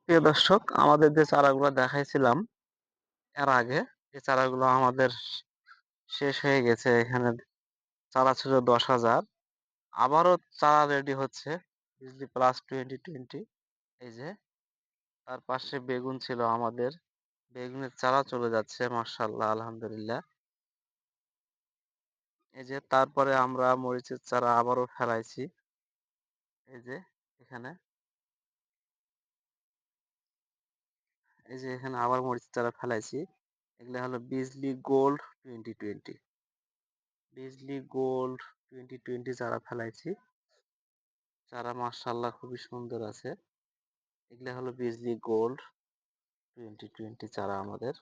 প্রিয় দর্শক, আমাদের যে চারাগুলো দেখাইছিলাম এর আগে, এই চারাগুলো আমাদের শেষ হয়ে গেছে। এখানে চারা ছিল ১০,০০০। আবারও চারা রেডি হচ্ছে বিজলি প্লাস 2020। এই যে তার পাশে বেগুন ছিল আমাদের। বেগুনের চারা চলে যাচ্ছে, মাশাআল্লাহ, আলহামদুলিল্লাহ। এই যে তারপরে আমরা মরিচের চারা আবারও ফেলাইছি। এই যে এখানে, এই যে এখানে আবার মরিচের চারা ফেলাইছি। এগুলা হলো বিজলি গোল্ড 2020। বিজলি গোল্ড 2020 চারা ফেলাইছি। চারা মাশাআল্লাহ খুবই সুন্দর আছে। এগুলা হলো বিজলি গোল্ড 2020 চারা আমাদের।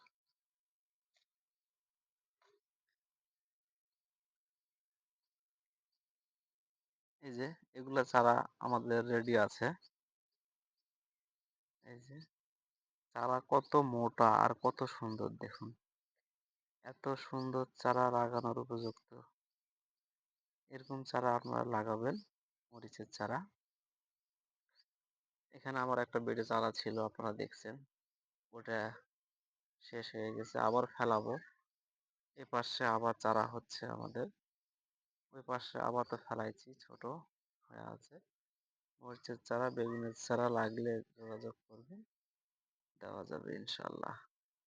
এই যে এগুলা চারা আমাদের রেডি আছে। এই যে চারা কত মোটা আর কত সুন্দর দেখুন। এত সুন্দর চারা লাগানোর উপযুক্ত। এরকম চারা আপনারা লাগাবেন, মরিচের চারা। এখানে আমার একটা বেডে চারা ছিল, আপনারা দেখছেন। ওটা শেষ হয়ে গেছে, আবার ফেলাবো। এপাশে আবার চারা হচ্ছে আমাদের। ওই পাশে আবার তো ফেলাইছি, ছোট হয়ে আছে। মরিচের চারা, বেগুনের চারা লাগলে যোগাযোগ করবেন, দেওয়া যাবে ইনশাল্লাহ।